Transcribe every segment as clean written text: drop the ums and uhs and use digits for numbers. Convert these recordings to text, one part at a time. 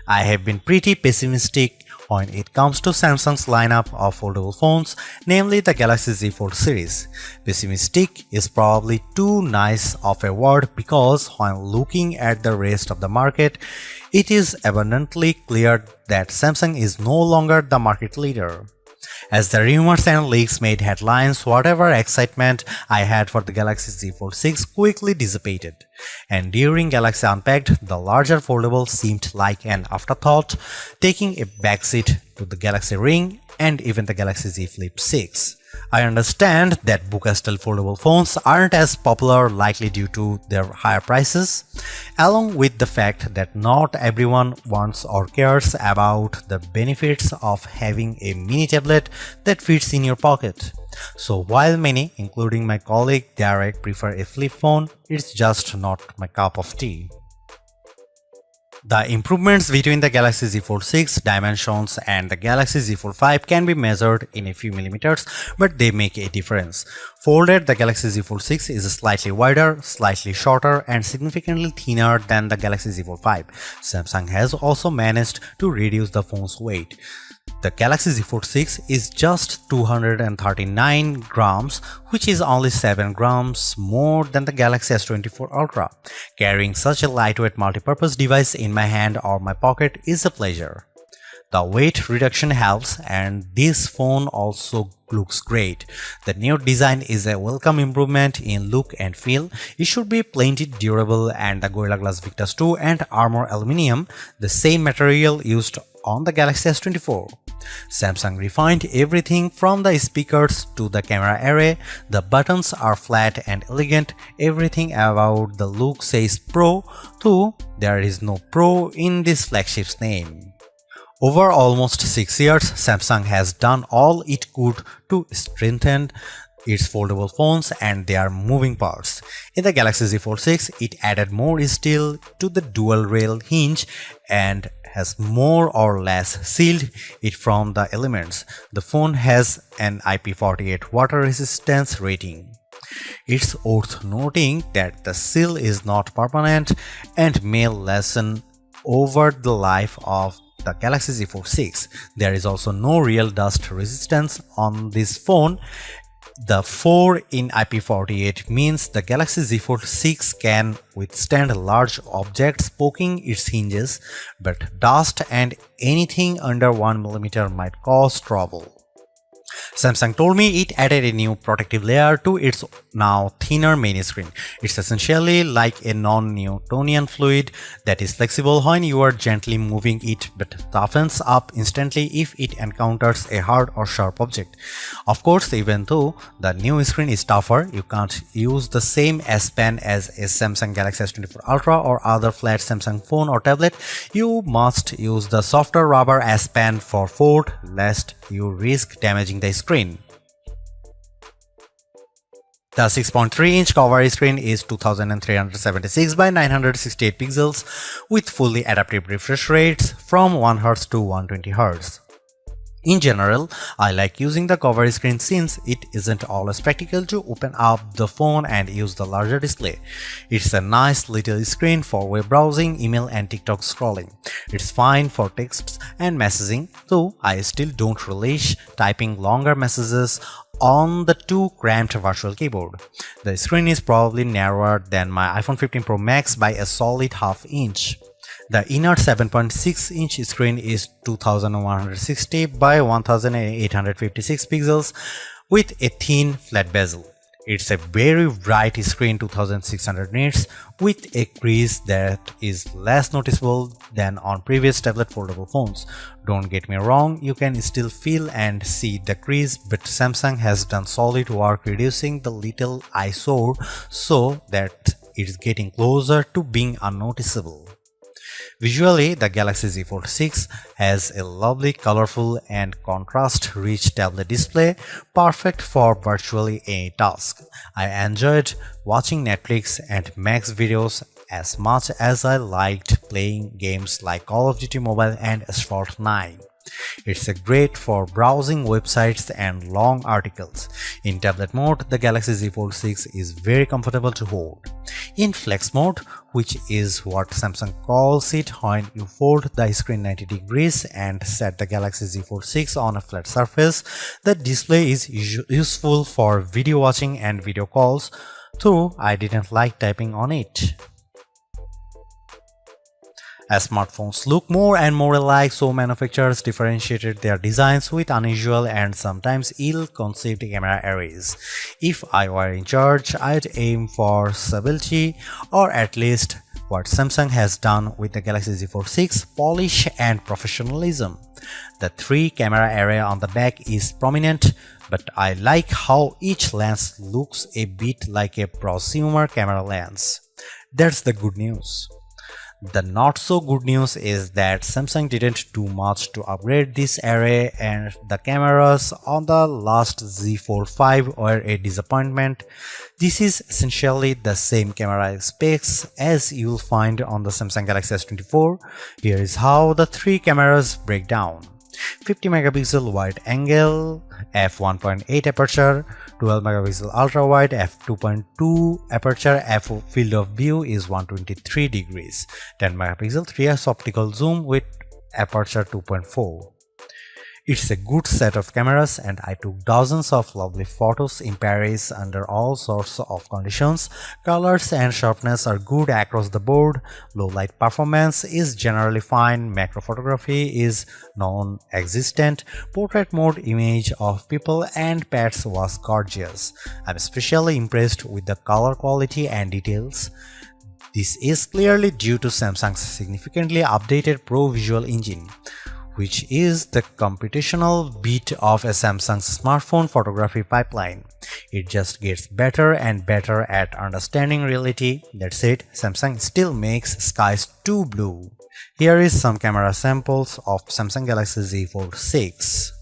I have been pretty pessimistic when it comes to Samsung's lineup of foldable phones, namely the Galaxy Z Fold series. Pessimistic is probably too nice of a word because when looking at the rest of the market, it is abundantly clear that Samsung is no longer the market leader. As the rumors and leaks made headlines, whatever excitement I had for the Galaxy Z Fold 6 quickly dissipated. And during Galaxy Unpacked, the larger foldable seemed like an afterthought, taking a backseat to the Galaxy Ring and even the Galaxy Z Flip 6. I understand that Buca-style foldable phones aren't as popular, likely due to their higher prices, along with the fact that not everyone wants or cares about the benefits of having a mini tablet that fits in your pocket. So while many, including my colleague Derek, prefer a flip phone, it's just not my cup of tea. The improvements between the Galaxy Z Fold 6 dimensions and the Galaxy Z Fold 5 can be measured in a few millimeters, but they make a difference. Folded, the Galaxy Z Fold 6 is slightly wider, slightly shorter, and significantly thinner than the Galaxy Z Fold 5. Samsung has also managed to reduce the phone's weight. The Galaxy Z Fold 6 is just 239 grams, which is only 7 grams more than the Galaxy S24 Ultra. Carrying such a lightweight multi-purpose device in my hand or my pocket is a pleasure. The weight reduction helps, and this phone also looks great. The new design is a welcome improvement in look and feel. It should be plenty durable, and the Gorilla Glass Victus 2 and Armor Aluminium, the same material used on the Galaxy S24. Samsung refined everything from the speakers to the camera array. The buttons are flat and elegant. Everything about the look says Pro, though there is no Pro in this flagship's name. Over almost 6 years, Samsung has done all it could to strengthen its foldable phones and their moving parts. In the Galaxy Z Fold 6, it added more steel to the dual rail hinge and has more or less sealed it from the elements. The phone has an IP48 water resistance rating. It's worth noting that the seal is not permanent and may lessen over the life of the Galaxy Z Fold 6. There is also no real dust resistance on this phone. The 4 in IP48 means the Galaxy Z Fold 6 can withstand large objects poking its hinges, but dust and anything under 1 mm might cause trouble. Samsung told me it added a new protective layer to its now thinner main screen. It's essentially like a non-Newtonian fluid that is flexible when you are gently moving it but toughens up instantly if it encounters a hard or sharp object. Of course, even though the new screen is tougher, you can't use the same S Pen as a Samsung Galaxy S24 Ultra or other flat Samsung phone or tablet. You must use the softer rubber S Pen for Fold, lest you risk damaging the screen. The 6.3-inch cover screen is 2376 by 968 pixels with fully adaptive refresh rates from 1Hz to 120Hz. In general, I like using the cover screen since it isn't always practical to open up the phone and use the larger display. It's a nice little screen for web browsing, email and TikTok scrolling. It's fine for texts and messaging, though I still don't relish typing longer messages on the too cramped virtual keyboard. The screen is probably narrower than my iPhone 15 Pro Max by a solid half inch. The inner 7.6-inch screen is 2160 by 1856 pixels with a thin flat bezel. It's a very bright screen, 2600 nits, with a crease that is less noticeable than on previous tablet foldable phones. Don't get me wrong, you can still feel and see the crease, but Samsung has done solid work reducing the little eyesore so that it's getting closer to being unnoticeable. Visually, the Galaxy Z Fold 6 has a lovely, colorful and contrast-rich tablet display, perfect for virtually any task. I enjoyed watching Netflix and Max videos as much as I liked playing games like Call of Duty Mobile and Asphalt 9. It's a great for browsing websites and long articles. In tablet mode, the Galaxy Z Fold 6 is very comfortable to hold. In flex mode, which is what Samsung calls it when you fold the screen 90 degrees and set the Galaxy Z Fold 6 on a flat surface, the display is useful for video watching and video calls, though I didn't like typing on it. As smartphones look more and more alike, so manufacturers differentiated their designs with unusual and sometimes ill-conceived camera arrays. If I were in charge, I'd aim for stability, or at least what Samsung has done with the Galaxy Z Fold 6, polish and professionalism. The 3-camera array on the back is prominent, but I like how each lens looks a bit like a prosumer camera lens. That's the good news. The not so good news is that Samsung didn't do much to upgrade this array, and the cameras on the last Z Fold 5 were a disappointment. This is essentially the same camera specs as you'll find on the Samsung Galaxy S24. Here is how the 3 cameras break down. 50 megapixel wide angle, f1.8 aperture, 12 megapixel ultra wide, f2.2 aperture, field of view is 123 degrees, 10 megapixel 3x optical zoom with aperture 2.4. It's a good set of cameras, and I took dozens of lovely photos in Paris under all sorts of conditions. Colors and sharpness are good across the board. Low light performance is generally fine. Macro photography is non-existent. Portrait mode image of people and pets was gorgeous. I'm especially impressed with the color quality and details. This is clearly due to Samsung's significantly updated Pro Visual Engine, which is the computational bit of a Samsung's smartphone photography pipeline. It just gets better and better at understanding reality. That said, Samsung still makes skies too blue. Here is some camera samples of Samsung Galaxy Z Fold 6.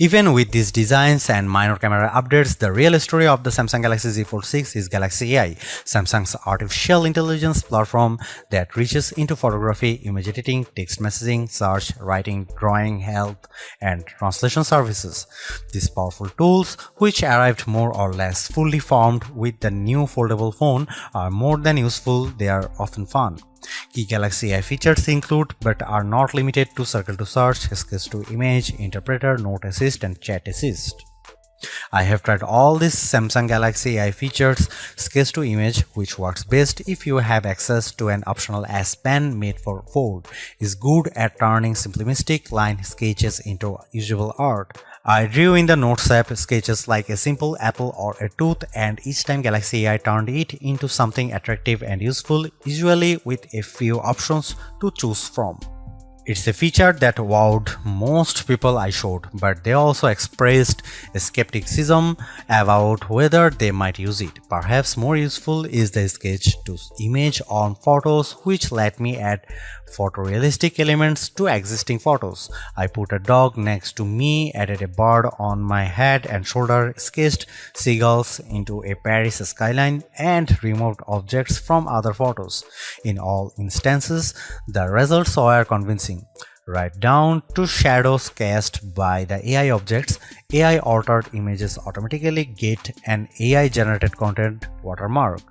Even with these designs and minor camera updates, the real story of the Samsung Galaxy Z Fold 6 is Galaxy AI, Samsung's artificial intelligence platform that reaches into photography, image editing, text messaging, search, writing, drawing, health, and translation services. These powerful tools, which arrived more or less fully formed with the new foldable phone, are more than useful. They are often fun. Key Galaxy AI features include, but are not limited to, Circle to Search, Sketch to Image, Interpreter, Note Assist, and Chat Assist. I have tried all these Samsung Galaxy AI features. Sketch to Image, which works best if you have access to an optional S Pen made for Fold, is good at turning simplistic line sketches into usable art. I drew in the Notes app sketches like a simple apple or a tooth, and each time Galaxy AI turned it into something attractive and useful, usually with a few options to choose from. It's a feature that wowed most people I showed, but they also expressed skepticism about whether they might use it. Perhaps more useful is the sketch to image on photos, which let me add photorealistic elements to existing photos. I put a dog next to me, added a bird on my head and shoulder, sketched seagulls into a Paris skyline, and removed objects from other photos. In all instances, the results were convincing. Right down to shadows cast by the AI objects. AI altered images automatically get an AI generated content watermark.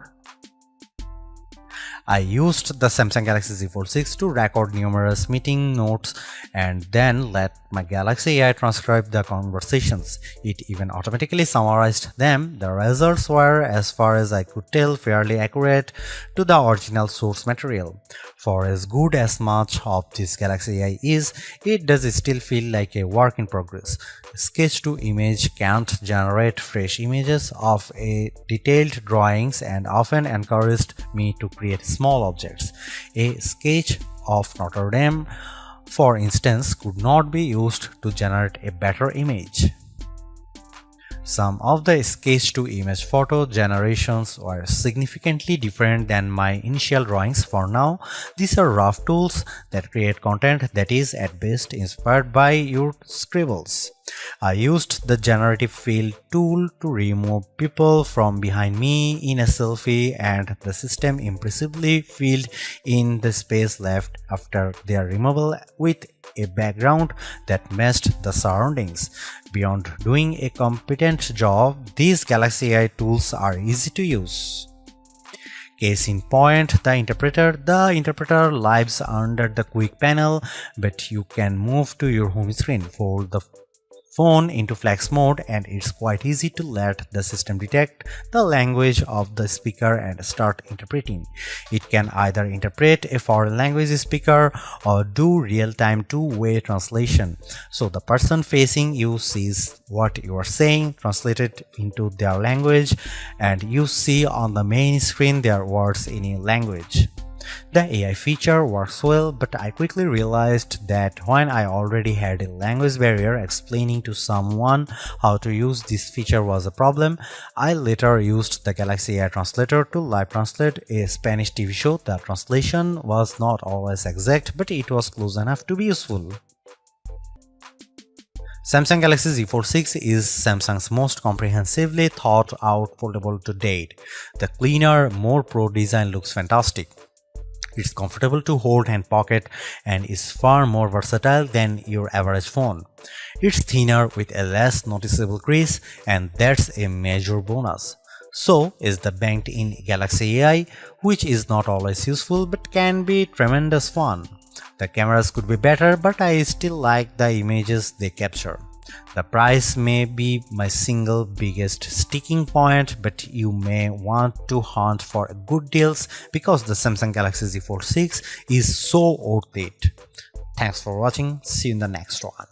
I used the Samsung Galaxy Z Fold 6 to record numerous meeting notes and then let my Galaxy AI transcribe the conversations. It even automatically summarized them. The results were, as far as I could tell, fairly accurate to the original source material. For as good as much of this Galaxy AI is, it does still feel like a work in progress. Sketch to image can't generate fresh images of a detailed drawings and often encouraged me to create small objects. A sketch of Notre Dame, for instance, could not be used to generate a better image. Some of the sketch-to-image photo generations were significantly different than my initial drawings. For now, these are rough tools that create content that is at best inspired by your scribbles. I used the generative fill tool to remove people from behind me in a selfie, and the system impressively filled in the space left after their removal with a background that matched the surroundings. Beyond doing a competent job, these Galaxy AI tools are easy to use. Case in point, the interpreter. The interpreter lives under the quick panel, but you can move to your home screen, fold the phone into flex mode, and it's quite easy to let the system detect the language of the speaker and start interpreting. It can either interpret a foreign language speaker or do real-time two-way translation, so the person facing you sees what you are saying translated into their language and you see on the main screen their words in a language. The AI feature works well, but I quickly realized that when I already had a language barrier, explaining to someone how to use this feature was a problem. I later used the Galaxy AI translator to live translate a Spanish TV show. The translation was not always exact, but it was close enough to be useful. Samsung Galaxy Z Fold 6 is Samsung's most comprehensively thought out foldable to date. The cleaner, more pro design looks fantastic. It's comfortable to hold and pocket and is far more versatile than your average phone. It's thinner with a less noticeable crease, and that's a major bonus. So is the banked-in Galaxy AI, which is not always useful but can be tremendous fun. The cameras could be better, but I still like the images they capture. The price may be my single biggest sticking point, but you may want to hunt for good deals because the Samsung Galaxy Z Fold 6 is so worth it. Thanks for watching. See you in the next one.